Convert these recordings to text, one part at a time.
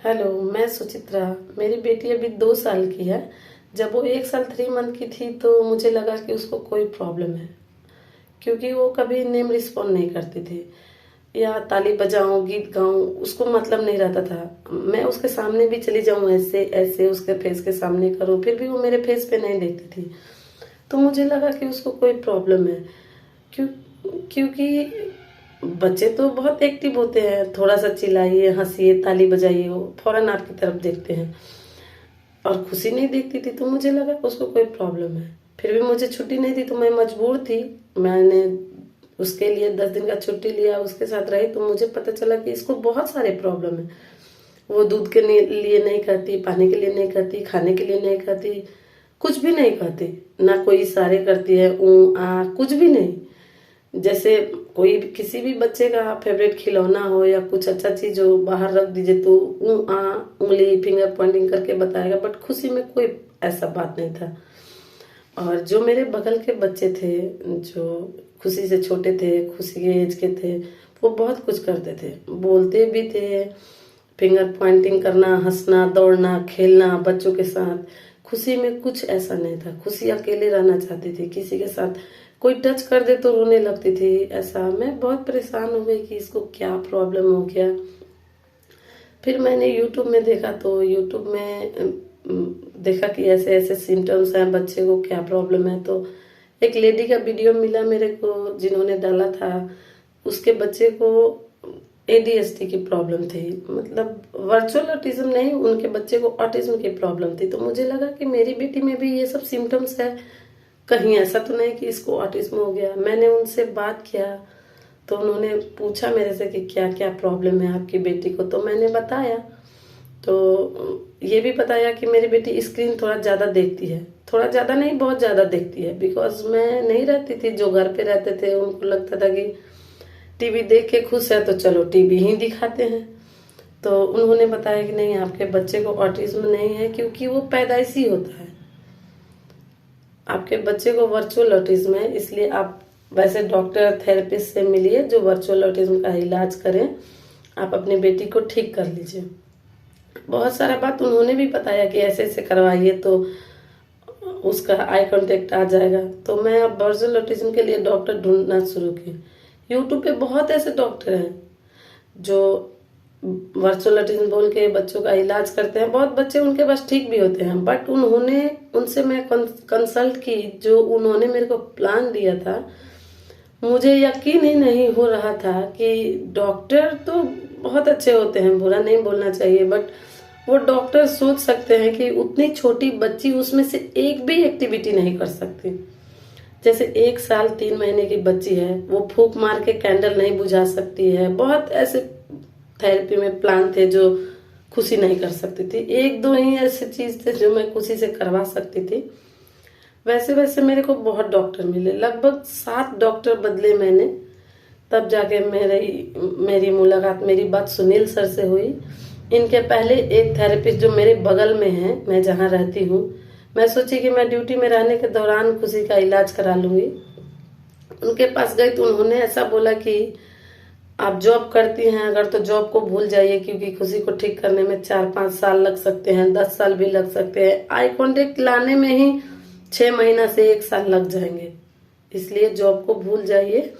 Hello, मैं सुचित्रा। मेरी बेटी अभी 2 साल की है। जब वो 1 साल 3 मंथ की थी तो मुझे लगा कि उसको कोई प्रॉब्लम है, क्योंकि वो कभी नेम रिस्पॉन्ड नहीं करती थी या ताली बजाऊं गीत गाऊं उसको मतलब नहीं रहता था। मैं उसके सामने भी चली जाऊं ऐसे ऐसे उसके फेस के सामने करूं, फिर भी वो मेरे फेस पे नहीं देखती थी। तो मुझे लगा कि उसको कोई प्रॉब्लम है। क्यों? क्योंकि बच्चे तो बहुत एक्टिव होते हैं, थोड़ा सा चिल्लाइए हंसिए ताली बजाइए वो फौरन आपकी तरफ देखते हैं। और खुशी नहीं देखती थी तो मुझे लगा कि उसको कोई प्रॉब्लम है। फिर भी मुझे छुट्टी नहीं थी तो मैं मजबूर थी। मैंने उसके लिए 10 दिन का छुट्टी लिया, उसके साथ रही तो मुझे पता चला कि इसको बहुत सारे प्रॉब्लम है। वो दूध के लिए नहीं खाती, पानी के लिए नहीं खाती, खाने के लिए नहीं खाती, कुछ भी नहीं खाती। ना कोई इशारे करती है, ऊ आ कुछ भी नहीं। जैसे कोई किसी भी बच्चे का फेवरेट खिलौना हो या कुछ अच्छा चीज हो बाहर रख दीजिए तो उंगली फिंगर पॉइंटिंग करके बताएगा, बट खुशी में कोई ऐसा बात नहीं था। और जो मेरे बगल के बच्चे थे, जो खुशी से छोटे थे, खुशी के एज के थे, वो बहुत कुछ करते थे, बोलते भी थे। फिंगर पॉइंटिंग करना, हंसना, दौड़ना, खेलना बच्चों के साथ। खुशी में कुछ ऐसा नहीं था। खुशी अकेले रहना चाहती थी, किसी के साथ कोई टच कर दे तो रोने लगती थी। ऐसा मैं बहुत परेशान हो गई कि इसको क्या प्रॉब्लम हो गया। फिर मैंने यूट्यूब में देखा तो यूट्यूब में देखा कि ऐसे ऐसे सिम्टम्स हैं, बच्चे को क्या प्रॉब्लम है। तो एक लेडी का वीडियो मिला मेरे को जिन्होंने डाला था। उसके बच्चे को एडीएसडी की प्रॉब्लम थी, मतलब वर्चुअल ऑटिज्म नहीं, उनके बच्चे को ऑटिज्म की प्रॉब्लम थी। तो मुझे लगा कि मेरी बेटी में भी ये सब सिम्टम्स है, कहीं ऐसा तो नहीं कि इसको ऑटिज्म हो गया। मैंने उनसे बात किया तो उन्होंने पूछा मेरे से कि क्या क्या प्रॉब्लम है आपकी बेटी को, तो मैंने बताया। तो ये भी बताया कि मेरी बेटी स्क्रीन थोड़ा ज़्यादा देखती है, थोड़ा ज़्यादा नहीं बहुत ज़्यादा देखती है। बिकॉज मैं नहीं रहती थी, जो घर पे रहते थे उनको लगता था कि टीवी देख के खुश है तो चलो टीवी ही दिखाते हैं। तो उन्होंने बताया कि नहीं, आपके बच्चे को ऑटिज्म नहीं है, क्योंकि वो पैदाइशी होता है। आपके बच्चे को वर्चुअल ऑटिज्म है, इसलिए आप वैसे डॉक्टर थेरेपिस्ट से मिलिए जो वर्चुअल ऑटिज्म का इलाज करें। आप अपनी बेटी को ठीक कर लीजिए। बहुत सारा बात उन्होंने भी बताया कि ऐसे ऐसे करवाइए तो उसका आई कांटेक्ट आ जाएगा। तो मैं अब वर्चुअल ऑटिज्म के लिए डॉक्टर ढूंढना शुरू की। यूट्यूब पे बहुत ऐसे डॉक्टर हैं जो वर्चुअल ऑटिज्म बोल के बच्चों का इलाज करते हैं। बहुत बच्चे उनके पास ठीक भी होते हैं, बट उनसे मैं कंसल्ट की, जो उन्होंने मेरे को प्लान दिया था। मुझे यकीन ही नहीं हो रहा था कि डॉक्टर तो बहुत अच्छे होते हैं, बुरा नहीं बोलना चाहिए, बट वो डॉक्टर सोच सकते हैं कि उतनी छोटी बच्ची उसमें से एक भी एक्टिविटी नहीं कर सकती। जैसे 1 साल 3 महीने की बच्ची है, वो फूंक मार के कैंडल नहीं बुझा सकती है। बहुत ऐसे थेरेपी में प्लान थे जो खुशी नहीं कर सकती थी। एक दो ही ऐसे चीज थे जो मैं खुशी से करवा सकती थी। वैसे वैसे मेरे को बहुत डॉक्टर मिले, लगभग 7 डॉक्टर बदले मैंने। तब जाके मेरी मुलाकात, मेरी बात सुनील सर से हुई। इनके पहले एक थेरेपिस्ट जो मेरे बगल में है, मैं जहाँ रहती हूँ, मैं सोची कि मैं ड्यूटी में रहने के दौरान खुशी का इलाज करा लूंगी। उनके पास गई तो उन्होंने ऐसा बोला कि आप जॉब करती हैं अगर तो जॉब को भूल जाइए, क्योंकि खुशी को ठीक करने में 4-5 साल लग सकते हैं, 10 साल भी लग सकते हैं। आई कांटेक्ट लाने में ही 6 महीना से 1 साल लग जाएंगे, इसलिए जॉब को भूल जाइए,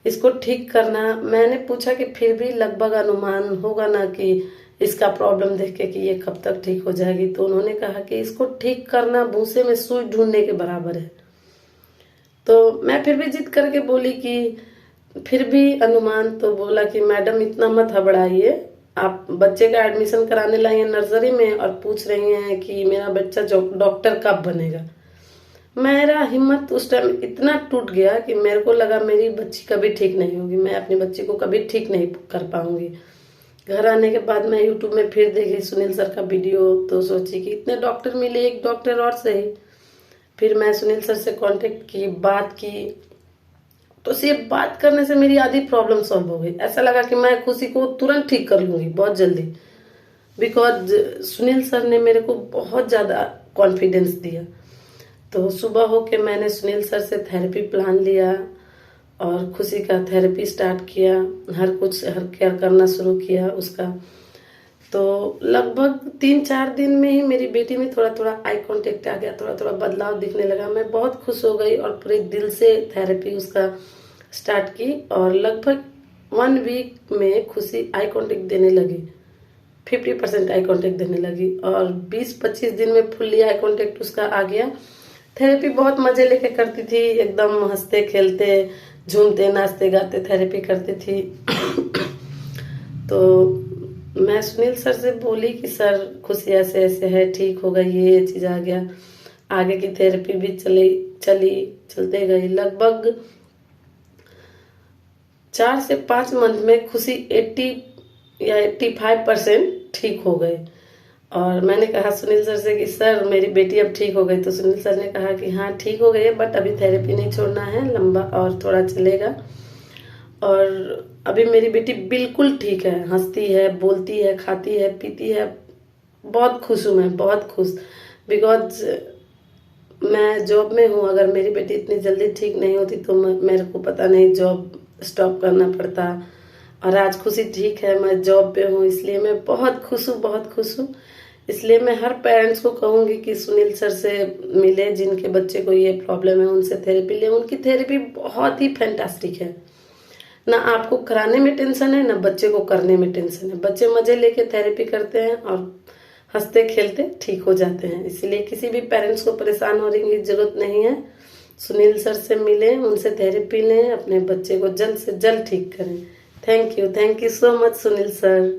इसको ठीक करना। मैंने पूछा कि फिर भी लगभग अनुमान होगा ना कि इसका प्रॉब्लम देख के कि ये कब तक ठीक हो जाएगी। तो उन्होंने कहा कि इसको ठीक करना भूसे में सुई ढूंढने के बराबर है। तो मैं फिर भी जिद करके बोली कि फिर भी अनुमान, तो बोला कि मैडम इतना मत हबड़ाइए, आप बच्चे का एडमिशन कराने लाई हैं नर्सरी में और पूछ रही हैं कि मेरा बच्चा डॉक्टर कब बनेगा। मेरा हिम्मत उस टाइम इतना टूट गया कि मेरे को लगा मेरी बच्ची कभी ठीक नहीं होगी, मैं अपनी बच्ची को कभी ठीक नहीं कर पाऊंगी। घर आने के बाद मैं यूट्यूब में फिर देखी सुनील सर का वीडियो, तो सोची कि इतने डॉक्टर मिले, एक डॉक्टर और सही। फिर मैं सुनील सर से कांटेक्ट की, बात की, तो सिर्फ बात करने से मेरी आधी प्रॉब्लम सॉल्व हो गई। ऐसा लगा कि मैं खुशी को तुरंत ठीक कर लूंगी बहुत जल्दी, बिकॉज सुनील सर ने मेरे को बहुत ज्यादा कॉन्फिडेंस दिया। तो सुबह होके मैंने सुनील सर से थेरेपी प्लान लिया और खुशी का थेरेपी स्टार्ट किया। हर केयर करना शुरू किया उसका। तो लगभग 3-4 दिन में ही मेरी बेटी में थोड़ा थोड़ा आई कांटेक्ट आ गया, थोड़ा थोड़ा बदलाव दिखने लगा। मैं बहुत खुश हो गई और पूरे दिल से थेरेपी उसका स्टार्ट की और लगभग 1 वीक में खुशी आई कांटेक्ट देने लगी, 50% आई कांटेक्ट देने लगी और 20-25 दिन में फुल्ली आई कांटेक्ट उसका आ गया। थेरेपी बहुत मजे लेके करती थी, एकदम हंसते खेलते झूमते नाचते गाते थेरेपी करती थी। तो मैं सुनील सर से बोली कि सर खुशी ऐसे ऐसे है, ठीक हो गई, ये चीज आ गया। आगे की थेरेपी भी चलते गई। लगभग 4 से 5 मंथ में खुशी 80 या 85% ठीक हो गए। और मैंने कहा सुनील सर से कि सर मेरी बेटी अब ठीक हो गई। तो सुनील सर ने कहा कि हाँ ठीक हो गई है, बट अभी थेरेपी नहीं छोड़ना है, लंबा और थोड़ा चलेगा। और अभी मेरी बेटी बिल्कुल ठीक है, हंसती है, बोलती है, खाती है, पीती है। बहुत खुश हूँ मैं, बहुत खुश। बिकॉज मैं जॉब में हूँ, अगर मेरी बेटी इतनी जल्दी ठीक नहीं होती तो मेरे को पता नहीं जॉब स्टॉप करना पड़ता। और आज खुशी ठीक है, मैं जॉब पे हूँ, इसलिए मैं बहुत खुश हूँ, बहुत खुश हूँ। इसलिए मैं हर पेरेंट्स को कहूंगी कि सुनील सर से मिले, जिनके बच्चे को ये प्रॉब्लम है उनसे थेरेपी ले। उनकी थेरेपी बहुत ही फैंटास्टिक है। ना आपको कराने में टेंशन है, ना बच्चे को करने में टेंशन है। बच्चे मजे लेके थेरेपी करते हैं और हंसते खेलते ठीक हो जाते हैं। इसलिए किसी भी पेरेंट्स को परेशान होने की जरूरत नहीं है। सुनील सर से मिलें, उनसे थेरेपी लें, अपने बच्चे को जल्द से जल्द ठीक करें। Thank you so much Sunil sir.